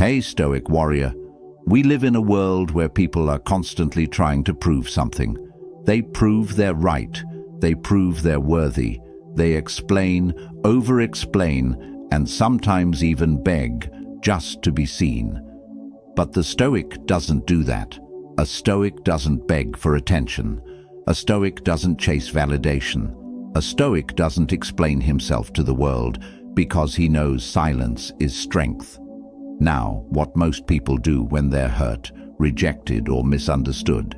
Hey, Stoic warrior. We live in a world where people are constantly trying to prove something. They prove they're right. They prove they're worthy. They explain, over-explain, and sometimes even beg just to be seen. But the Stoic doesn't do that. A Stoic doesn't beg for attention. A Stoic doesn't chase validation. A Stoic doesn't explain himself to the world because he knows silence is strength. Now, what most people do when they're hurt, rejected, or misunderstood?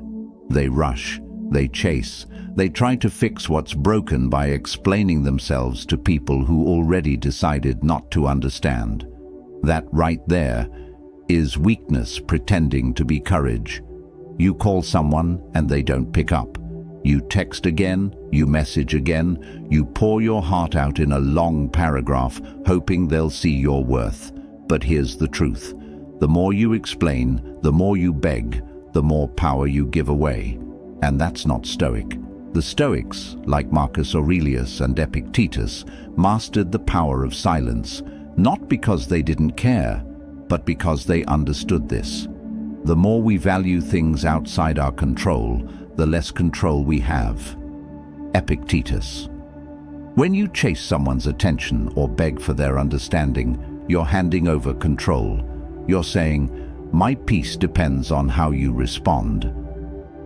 They rush, they chase, they try to fix what's broken by explaining themselves to people who already decided not to understand. That right there is weakness pretending to be courage. You call someone and they don't pick up. You text again, you message again, you pour your heart out in a long paragraph, hoping they'll see your worth. But here's the truth. The more you explain, the more you beg, the more power you give away. And that's not Stoic. The Stoics, like Marcus Aurelius and Epictetus, mastered the power of silence, not because they didn't care, but because they understood this. The more we value things outside our control, the less control we have. Epictetus. When you chase someone's attention or beg for their understanding, you're handing over control. You're saying, my peace depends on how you respond.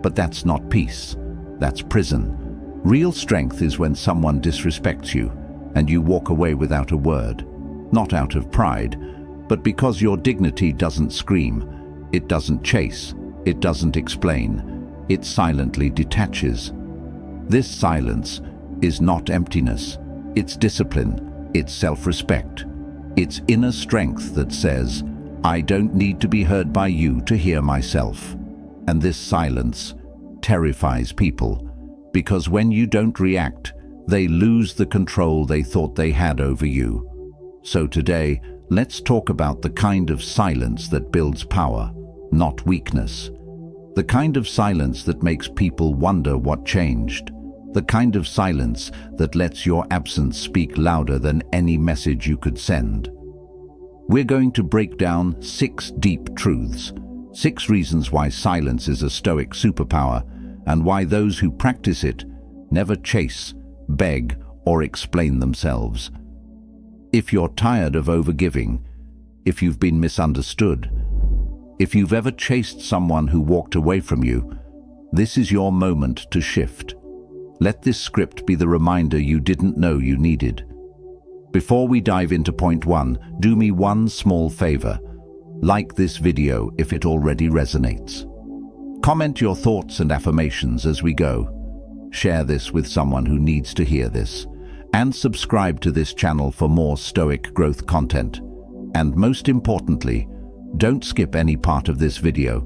But that's not peace. That's prison. Real strength is when someone disrespects you and you walk away without a word. Not out of pride, but because your dignity doesn't scream. It doesn't chase. It doesn't explain. It silently detaches. This silence is not emptiness. It's discipline. It's self-respect. It's inner strength that says, I don't need to be heard by you to hear myself. And this silence terrifies people, because when you don't react, they lose the control they thought they had over you. So today, let's talk about the kind of silence that builds power, not weakness. The kind of silence that makes people wonder what changed. The kind of silence that lets your absence speak louder than any message you could send. We're going to break down 6 deep truths, 6 reasons why silence is a Stoic superpower, and why those who practice it never chase, beg, or explain themselves. If you're tired of overgiving, if you've been misunderstood, if you've ever chased someone who walked away from you, this is your moment to shift. Let this script be the reminder you didn't know you needed. Before we dive into point 1, do me one small favor. Like this video if it already resonates. Comment your thoughts and affirmations as we go. Share this with someone who needs to hear this. And subscribe to this channel for more Stoic growth content. And most importantly, don't skip any part of this video,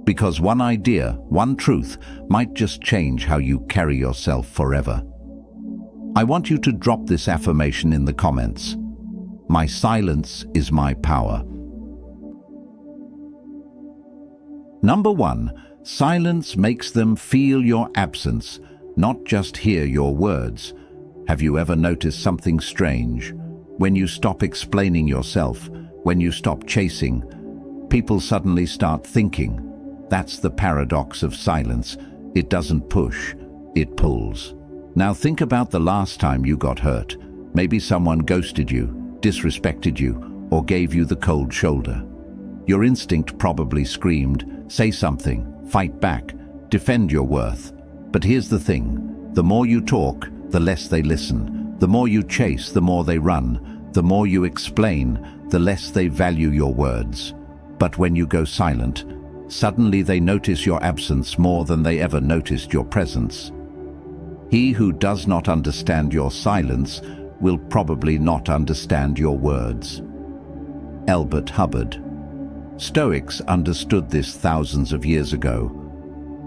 because one idea, one truth, might just change how you carry yourself forever. I want you to drop this affirmation in the comments. My silence is my power. Number 1, silence makes them feel your absence, not just hear your words. Have you ever noticed something strange? When you stop explaining yourself, when you stop chasing, people suddenly start thinking. That's the paradox of silence. It doesn't push, it pulls. Now think about the last time you got hurt. Maybe someone ghosted you, disrespected you, or gave you the cold shoulder. Your instinct probably screamed, say something, fight back, defend your worth. But here's the thing, the more you talk, the less they listen. The more you chase, the more they run. The more you explain, the less they value your words. But when you go silent, suddenly they notice your absence more than they ever noticed your presence. He who does not understand your silence will probably not understand your words. Albert Hubbard. Stoics understood this thousands of years ago,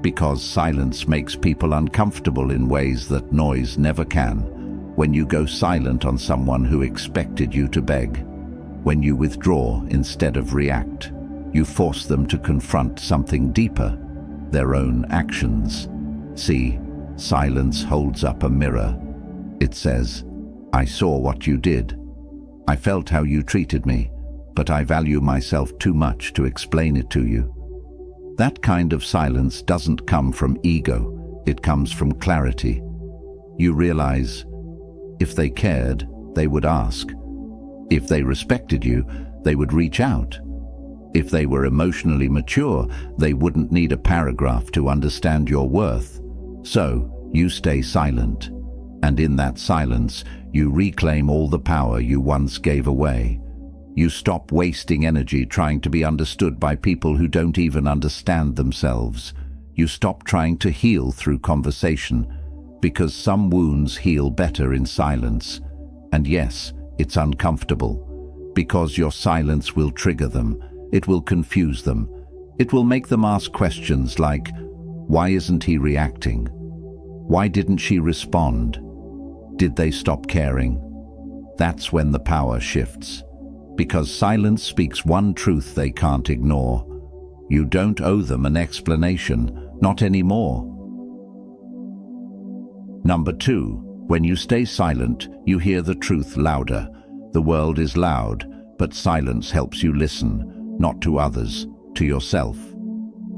because silence makes people uncomfortable in ways that noise never can. When you go silent on someone who expected you to beg, when you withdraw instead of react, you force them to confront something deeper, their own actions. See, silence holds up a mirror. It says, I saw what you did. I felt how you treated me. but I value myself too much to explain it to you. That kind of silence doesn't come from ego, it comes from clarity. You realize, if they cared, they would ask. If they respected you, they would reach out. If they were emotionally mature, they wouldn't need a paragraph to understand your worth. So, you stay silent. And in that silence, you reclaim all the power you once gave away. You stop wasting energy trying to be understood by people who don't even understand themselves. You stop trying to heal through conversation, because some wounds heal better in silence. And yes, it's uncomfortable, because your silence will trigger them. It will confuse them. It will make them ask questions like, why isn't he reacting? Why didn't she respond? Did they stop caring? That's when the power shifts. Because silence speaks one truth they can't ignore. You don't owe them an explanation, not anymore. Number 2, when you stay silent, you hear the truth louder. The world is loud, but silence helps you listen, not to others, to yourself.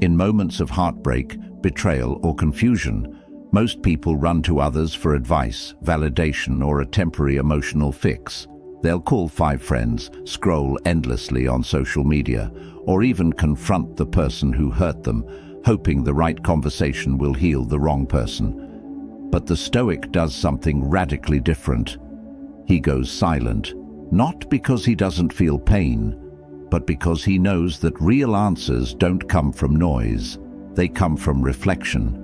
In moments of heartbreak, betrayal, or confusion, most people run to others for advice, validation, or a temporary emotional fix. They'll call 5 friends, scroll endlessly on social media, or even confront the person who hurt them, hoping the right conversation will heal the wrong person. But the Stoic does something radically different. He goes silent, not because he doesn't feel pain, but because he knows that real answers don't come from noise, they come from reflection.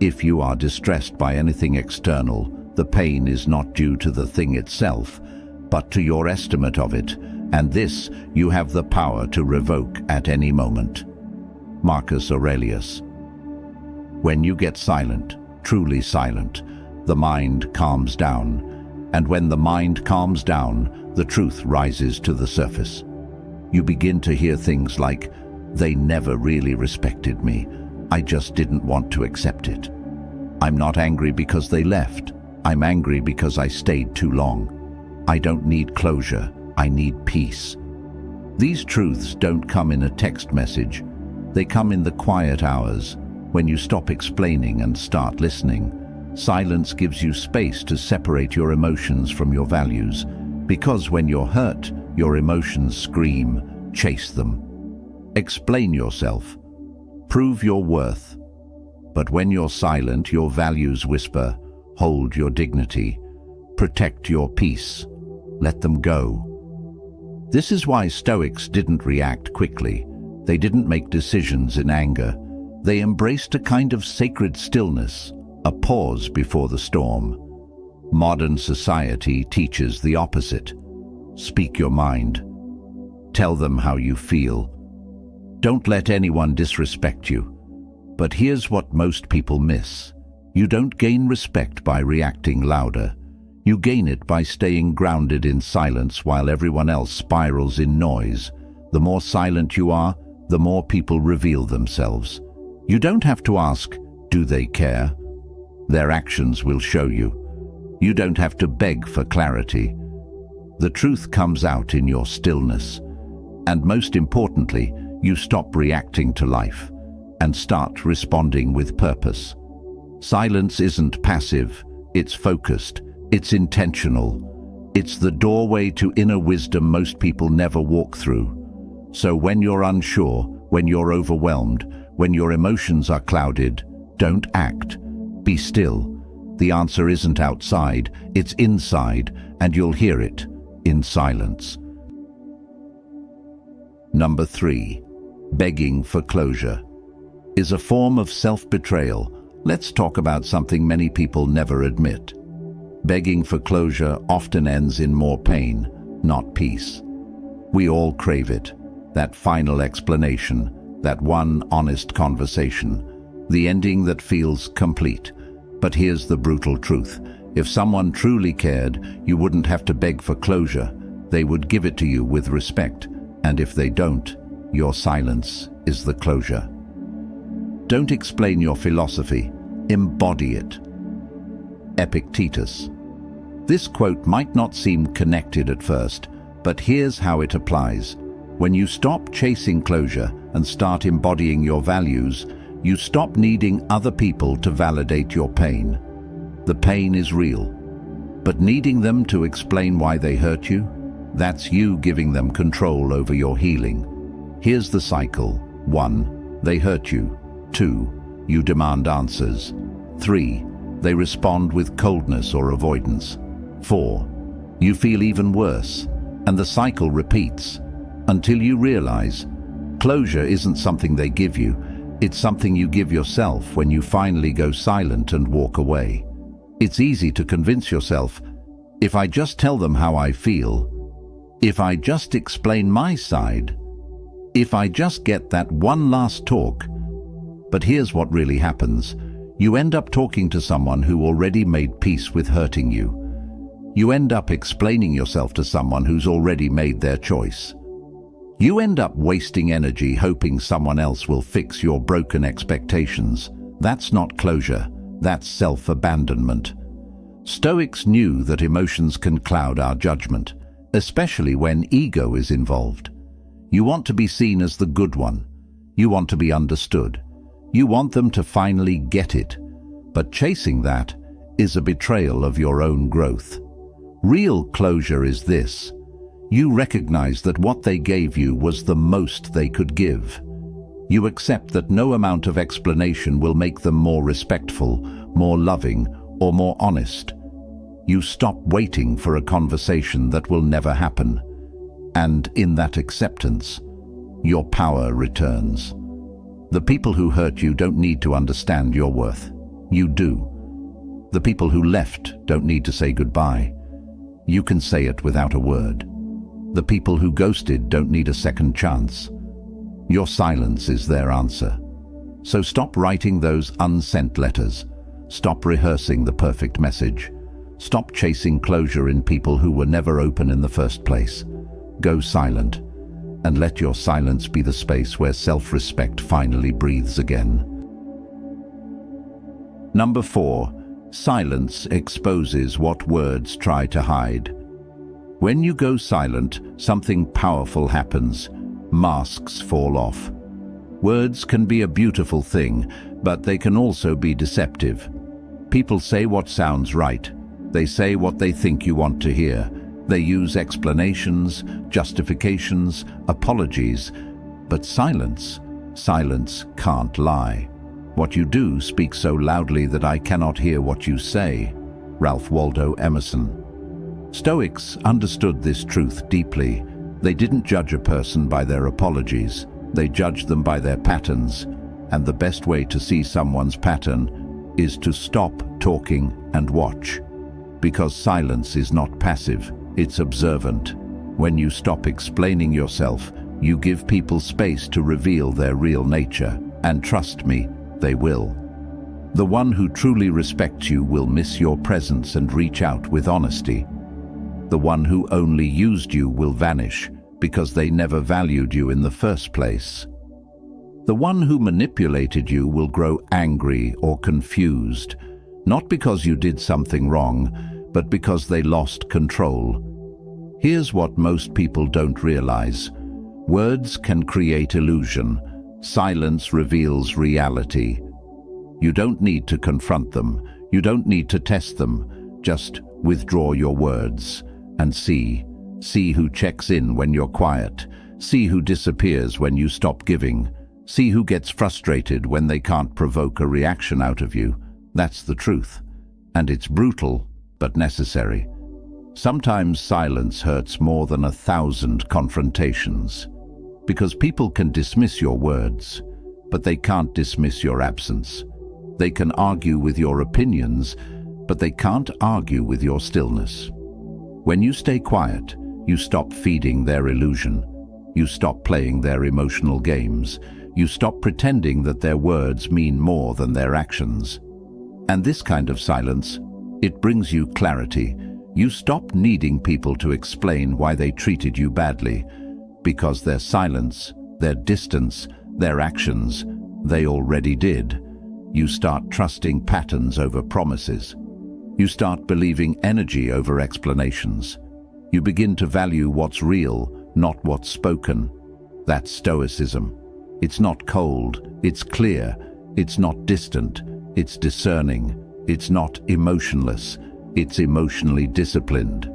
If you are distressed by anything external, the pain is not due to the thing itself, but to your estimate of it, and this you have the power to revoke at any moment. Marcus Aurelius. When you get silent, truly silent, the mind calms down, and when the mind calms down, the truth rises to the surface. You begin to hear things like, they never really respected me, I just didn't want to accept it. I'm not angry because they left, I'm angry because I stayed too long. I don't need closure, I need peace. These truths don't come in a text message, they come in the quiet hours, when you stop explaining and start listening. Silence gives you space to separate your emotions from your values, because when you're hurt, your emotions scream, chase them. Explain yourself. Prove your worth. But when you're silent, your values whisper, hold your dignity, protect your peace, let them go. This is why Stoics didn't react quickly. They didn't make decisions in anger. They embraced a kind of sacred stillness, a pause before the storm. Modern society teaches the opposite. Speak your mind. Tell them how you feel. Don't let anyone disrespect you. But here's what most people miss. You don't gain respect by reacting louder. You gain it by staying grounded in silence while everyone else spirals in noise. The more silent you are, the more people reveal themselves. You don't have to ask, do they care? Their actions will show you. You don't have to beg for clarity. The truth comes out in your stillness. And most importantly, you stop reacting to life and start responding with purpose. Silence isn't passive, it's focused, it's intentional. It's the doorway to inner wisdom most people never walk through. So when you're unsure, when you're overwhelmed, when your emotions are clouded, don't act. Be still. The answer isn't outside, it's inside, and you'll hear it in silence. Number 3. Begging for closure is a form of self-betrayal. Let's talk about something many people never admit. Begging for closure often ends in more pain, not peace. We all crave it. That final explanation, that one honest conversation, the ending that feels complete. But here's the brutal truth. If someone truly cared, you wouldn't have to beg for closure. They would give it to you with respect. And if they don't, your silence is the closure. Don't explain your philosophy, embody it. Epictetus. This quote might not seem connected at first, but here's how it applies. When you stop chasing closure and start embodying your values, you stop needing other people to validate your pain. The pain is real, but needing them to explain why they hurt you, that's you giving them control over your healing. Here's the cycle. 1. They hurt you. 2. You demand answers. 3. They respond with coldness or avoidance. 4. You feel even worse, and the cycle repeats until you realize closure isn't something they give you, it's something you give yourself when you finally go silent and walk away. It's easy to convince yourself, if I just tell them how I feel, if I just explain my side, if I just get that one last talk. But here's what really happens. You end up talking to someone who already made peace with hurting you. You end up explaining yourself to someone who's already made their choice. You end up wasting energy hoping someone else will fix your broken expectations. That's not closure, that's self-abandonment. Stoics knew that emotions can cloud our judgment, especially when ego is involved. You want to be seen as the good one. You want to be understood. You want them to finally get it. But chasing that is a betrayal of your own growth. Real closure is this. You recognize that what they gave you was the most they could give. You accept that no amount of explanation will make them more respectful, more loving, or more honest. You stop waiting for a conversation that will never happen. And in that acceptance, your power returns. The people who hurt you don't need to understand your worth. You do. The people who left don't need to say goodbye. You can say it without a word. The people who ghosted don't need a second chance. Your silence is their answer. So stop writing those unsent letters. Stop rehearsing the perfect message. Stop chasing closure in people who were never open in the first place. Go silent, and let your silence be the space where self-respect finally breathes again. Number 4. Silence exposes what words try to hide. When you go silent, something powerful happens. Masks fall off. Words can be a beautiful thing, but they can also be deceptive. People say what sounds right. They say what they think you want to hear. They use explanations, justifications, apologies. But silence can't lie. What you do speaks so loudly that I cannot hear what you say. Ralph Waldo Emerson. Stoics understood this truth deeply. They didn't judge a person by their apologies. They judged them by their patterns. And the best way to see someone's pattern is to stop talking and watch. Because silence is not passive, it's observant. When you stop explaining yourself, you give people space to reveal their real nature. And trust me, they will. The one who truly respects you will miss your presence and reach out with honesty. The one who only used you will vanish because they never valued you in the first place. The one who manipulated you will grow angry or confused, not because you did something wrong, but because they lost control. Here's what most people don't realize. Words can create illusion. Silence reveals reality. You don't need to confront them. You don't need to test them. Just withdraw your words and see. See who checks in when you're quiet. See who disappears when you stop giving. See who gets frustrated when they can't provoke a reaction out of you. That's the truth. And it's brutal, but necessary. Sometimes silence hurts more than 1,000 confrontations. Because people can dismiss your words, but they can't dismiss your absence. They can argue with your opinions, but they can't argue with your stillness. When you stay quiet, you stop feeding their illusion. You stop playing their emotional games. You stop pretending that their words mean more than their actions. And this kind of silence, it brings you clarity. You stop needing people to explain why they treated you badly, because their silence, their distance, their actions, they already did. You start trusting patterns over promises. You start believing energy over explanations. You begin to value what's real, not what's spoken. That's Stoicism. It's not cold, it's clear, it's not distant, it's discerning, it's not emotionless, it's emotionally disciplined.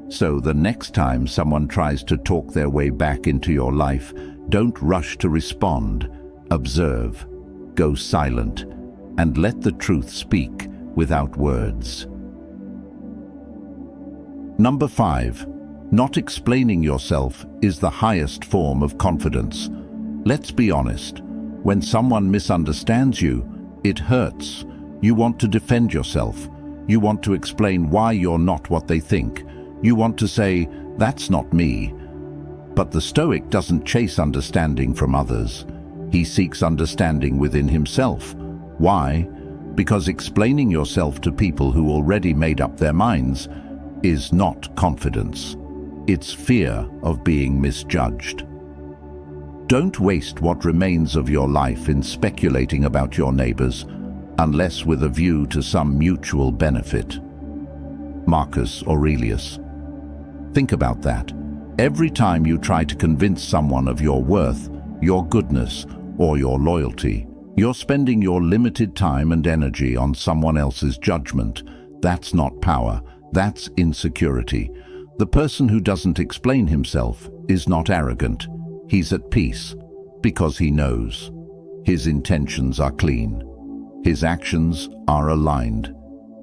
So the next time someone tries to talk their way back into your life, don't rush to respond. Observe, go silent, and let the truth speak without words. Number 5. Not explaining yourself is the highest form of confidence. Let's be honest. When someone misunderstands you, it hurts. You want to defend yourself. You want to explain why you're not what they think. You want to say, "That's not me." But the Stoic doesn't chase understanding from others. He seeks understanding within himself. Why? Because explaining yourself to people who already made up their minds is not confidence. It's fear of being misjudged. Don't waste what remains of your life in speculating about your neighbors, unless with a view to some mutual benefit. Marcus Aurelius. Think about that. Every time you try to convince someone of your worth, your goodness, or your loyalty, you're spending your limited time and energy on someone else's judgment. That's not power. That's insecurity. The person who doesn't explain himself is not arrogant. He's at peace because he knows. His intentions are clean. His actions are aligned.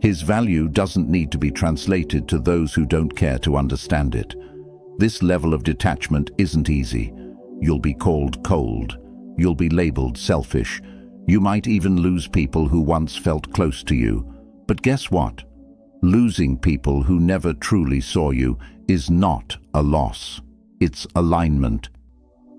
His value doesn't need to be translated to those who don't care to understand it. This level of detachment isn't easy. You'll be called cold. You'll be labeled selfish. You might even lose people who once felt close to you. But guess what? Losing people who never truly saw you is not a loss. It's alignment.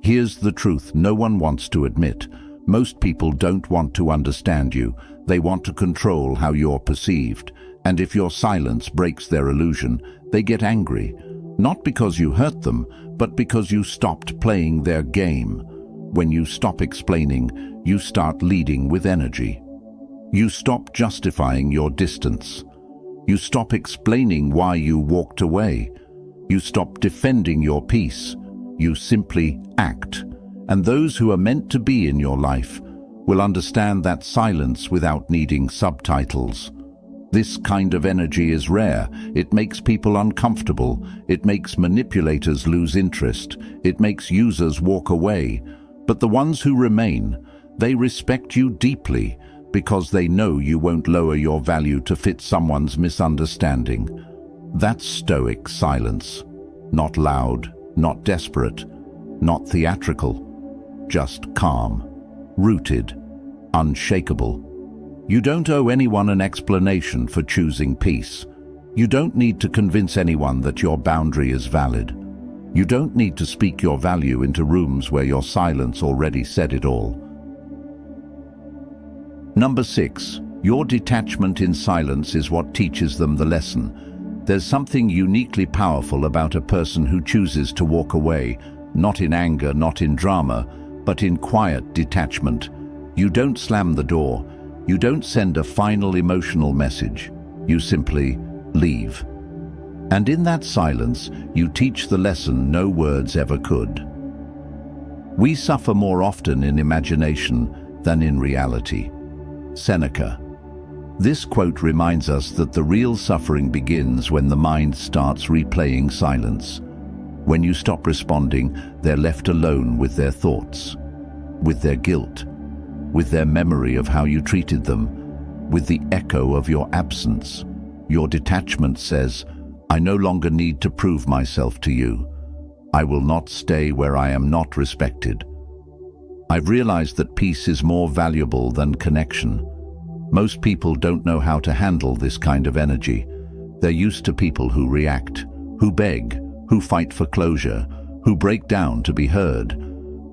Here's the truth no one wants to admit. Most people don't want to understand you. They want to control how you're perceived. And if your silence breaks their illusion, they get angry. Not because you hurt them, but because you stopped playing their game. When you stop explaining, you start leading with energy. You stop justifying your distance. You stop explaining why you walked away. You stop defending your peace. You simply act. And those who are meant to be in your life will understand that silence without needing subtitles. This kind of energy is rare. It makes people uncomfortable. It makes manipulators lose interest. It makes users walk away. But the ones who remain, they respect you deeply, because they know you won't lower your value to fit someone's misunderstanding. That's Stoic silence. Not loud, not desperate, not theatrical. Just calm, rooted, unshakable. You don't owe anyone an explanation for choosing peace. You don't need to convince anyone that your boundary is valid. You don't need to speak your value into rooms where your silence already said it all. Number 6. Your detachment in silence is what teaches them the lesson. There's something uniquely powerful about a person who chooses to walk away, not in anger, not in drama, but in quiet detachment. You don't slam the door. You don't send a final emotional message. You simply leave. And in that silence, you teach the lesson no words ever could. We suffer more often in imagination than in reality. Seneca. This quote reminds us that the real suffering begins when the mind starts replaying silence. When you stop responding, they're left alone with their thoughts, with their guilt, with their memory of how you treated them, with the echo of your absence. Your detachment says, "I no longer need to prove myself to you. I will not stay where I am not respected." I've realized that peace is more valuable than connection. Most people don't know how to handle this kind of energy. They're used to people who react, who beg, who fight for closure, who break down to be heard.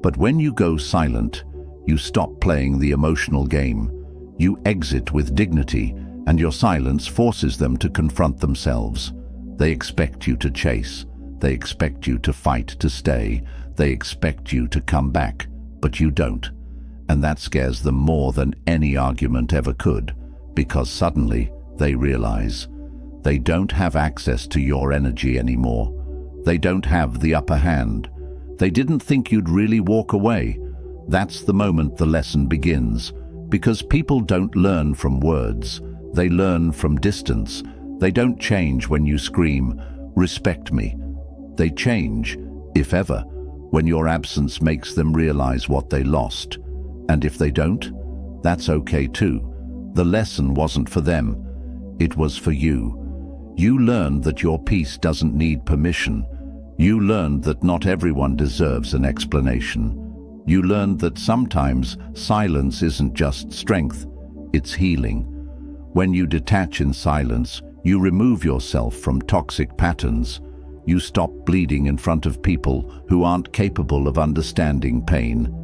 But when you go silent, you stop playing the emotional game. You exit with dignity, and your silence forces them to confront themselves. They expect you to chase. They expect you to fight to stay. They expect you to come back, but you don't. And that scares them more than any argument ever could, because suddenly they realize they don't have access to your energy anymore. They don't have the upper hand. They didn't think you'd really walk away. That's the moment the lesson begins. Because people don't learn from words. They learn from distance. They don't change when you scream, "Respect me." They change, if ever, when your absence makes them realize what they lost. And if they don't, that's okay too. The lesson wasn't for them. It was for you. You learned that your peace doesn't need permission. You learned that not everyone deserves an explanation. You learned that sometimes silence isn't just strength, it's healing. When you detach in silence, you remove yourself from toxic patterns. You stop bleeding in front of people who aren't capable of understanding pain.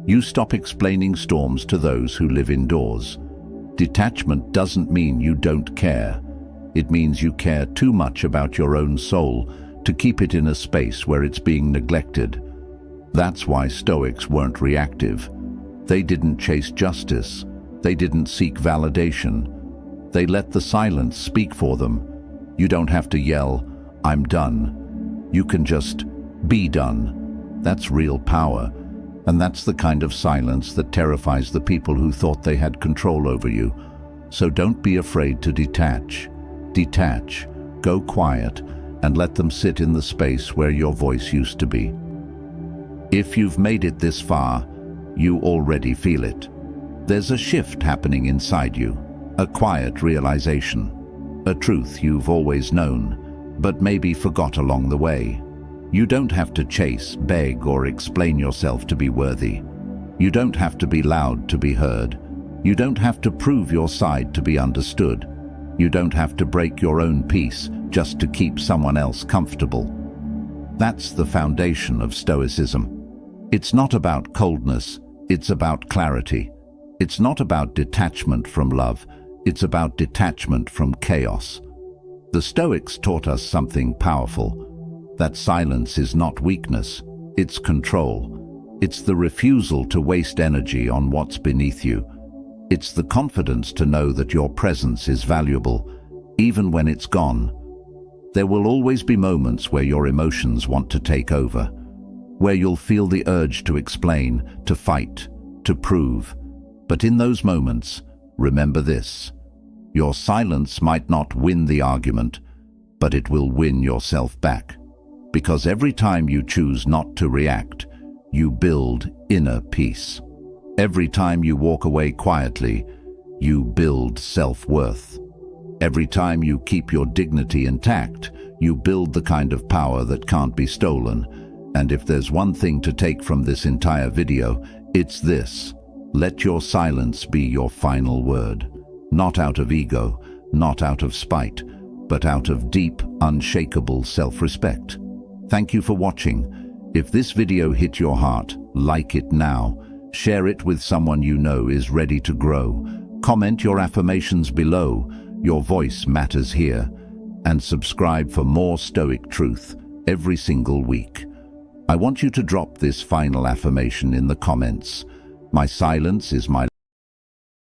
You stop explaining storms to those who live indoors. Detachment doesn't mean you don't care. It means you care too much about your own soul to keep it in a space where it's being neglected. That's why Stoics weren't reactive. They didn't chase justice. They didn't seek validation. They let the silence speak for them. You don't have to yell, "I'm done." You can just be done. That's real power. And that's the kind of silence that terrifies the people who thought they had control over you. So don't be afraid to detach. Detach, go quiet, and let them sit in the space where your voice used to be. If you've made it this far, you already feel it. There's a shift happening inside you, a quiet realization, a truth you've always known, but maybe forgot along the way. You don't have to chase, beg, or explain yourself to be worthy. You don't have to be loud to be heard. You don't have to prove your side to be understood. You don't have to break your own peace just to keep someone else comfortable. That's the foundation of Stoicism. It's not about coldness, it's about clarity. It's not about detachment from love, it's about detachment from chaos. The Stoics taught us something powerful. That silence is not weakness, it's control. It's the refusal to waste energy on what's beneath you. It's the confidence to know that your presence is valuable, even when it's gone. There will always be moments where your emotions want to take over, where you'll feel the urge to explain, to fight, to prove. But in those moments, remember this: your silence might not win the argument, but it will win yourself back. Because every time you choose not to react, you build inner peace. Every time you walk away quietly, you build self-worth. Every time you keep your dignity intact, you build the kind of power that can't be stolen. And if there's one thing to take from this entire video, it's this: let your silence be your final word. Not out of ego, not out of spite, but out of deep, unshakable self-respect. Thank you for watching. If this video hit your heart, like it now. Share it with someone you know is ready to grow. Comment your affirmations below. Your voice matters here. And subscribe for more Stoic truth every single week. I want you to drop this final affirmation in the comments. My silence is my